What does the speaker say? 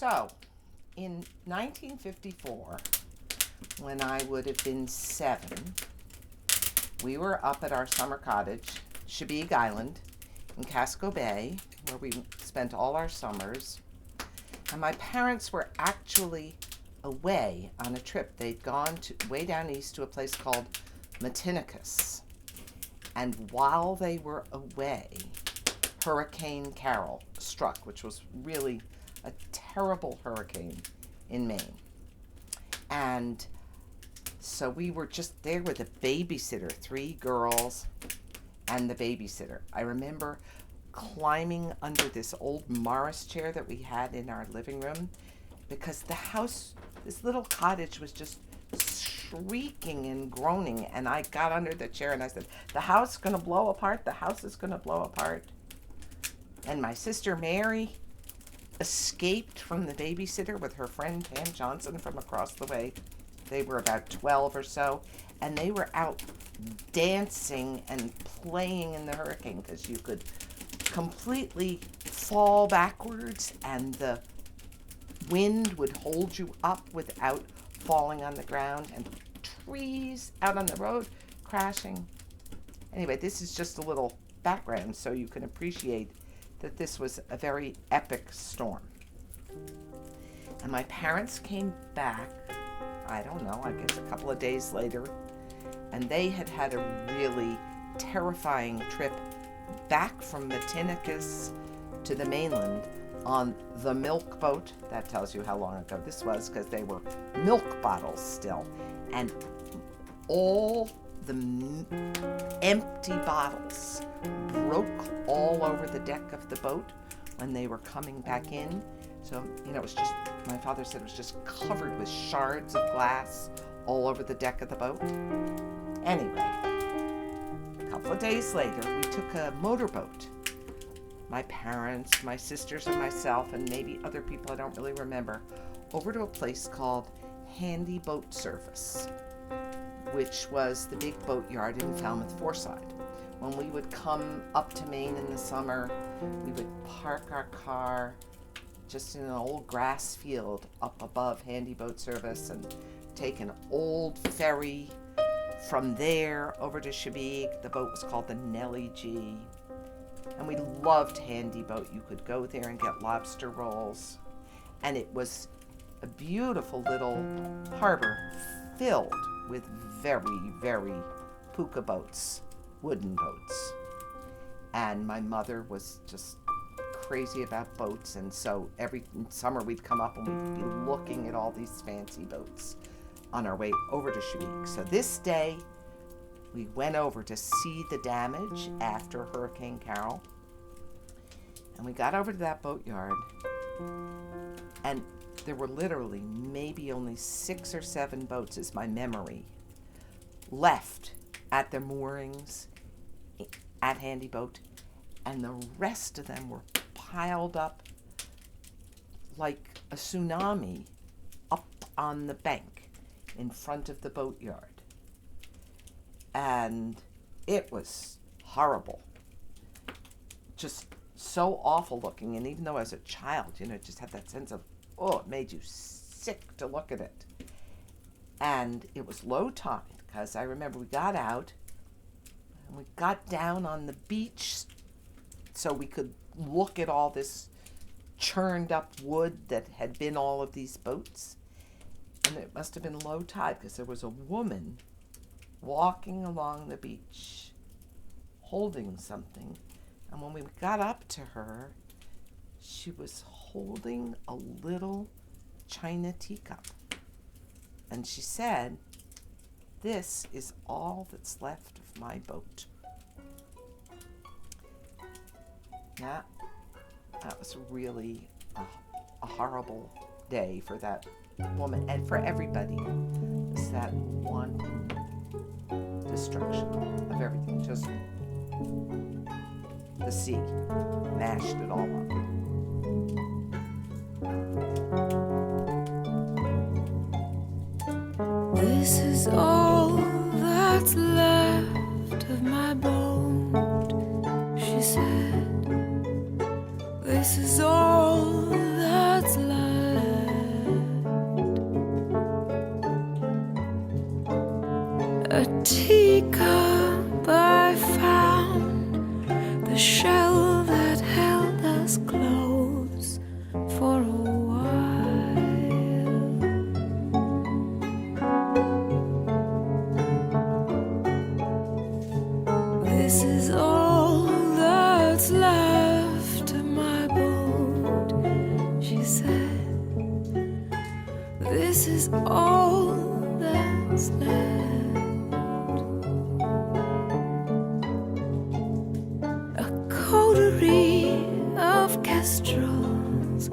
So, in 1954, when I would have been 7, we were up at our summer cottage, Chebeague Island, in Casco Bay, where we spent all our summers. And my parents were actually away on a trip. They'd gone way down east to a place called Matthias. And while they were away, Hurricane Carla struck, which was really a terrible hurricane in Maine. And so we were just there with a babysitter, 3 girls and the babysitter. I remember climbing under this old Morris chair that we had in our living room because the house, this little cottage, was just shrieking and groaning, and I got under the chair and I said, the house is going to blow apart, the house is going to blow apart. And my sister Mary escaped from the babysitter with her friend Pam Johnson from across the way. They were about 12 or so, and they were out dancing and playing in the hurricane because you could completely fall backwards and the wind would hold you up without falling on the ground, and trees out on the road crashing. Anyway, this is just a little background so you can appreciate that this was a very epic storm. And my parents came back, I don't know, I guess a couple of days later, and they had had a really terrifying trip back from Matthias to the mainland on the milk boat. That tells you how long ago this was, because they were milk bottles still. And all the empty bottles broke all over the deck of the boat when they were coming back in. So, it was just, my father said it was just covered with shards of glass all over the deck of the boat. Anyway, a couple of days later, we took a motorboat. My parents, my sisters, and myself, and maybe other people I don't really remember, over to a place called Handy Boat Service, which was the big boatyard in Falmouth Foreside. When we would come up to Maine in the summer, we would park our car just in an old grass field up above Handy Boat Service and take an old ferry from there over to Chebeague. The boat was called the Nellie G. And we loved Handy Boat. You could go there and get lobster rolls. And it was a beautiful little harbor filled with very, very puka boats, wooden boats. And my mother was just crazy about boats, and so every summer we'd come up and we'd be looking at all these fancy boats on our way over to Chebeague. So this day, we went over to see the damage after Hurricane Carla, and we got over to that boatyard, and there were literally maybe only 6 or 7 boats, is my memory, left at their moorings at Handy Boat, and the rest of them were piled up like a tsunami up on the bank in front of the boatyard. And it was horrible, just so awful looking. And even though I was a child, it just had that sense of, it made you sick to look at it. And it was low tide, because I remember we got out and we got down on the beach so we could look at all this churned up wood that had been all of these boats. And it must have been low tide, because there was a woman walking along the beach holding something. And when we got up to her, she was holding a little china teacup. And she said, "This is all that's left of my boat." Yeah, that was really a horrible day for that woman and for everybody. It's that one destruction of everything. Just the sea mashed it all up. This is all that's left of my boat, she said. This is all that's left. a teacup I found, the shell that held us close for a while. This is all that's left of my boat, she said. This is all that's left. A coterie of kestrels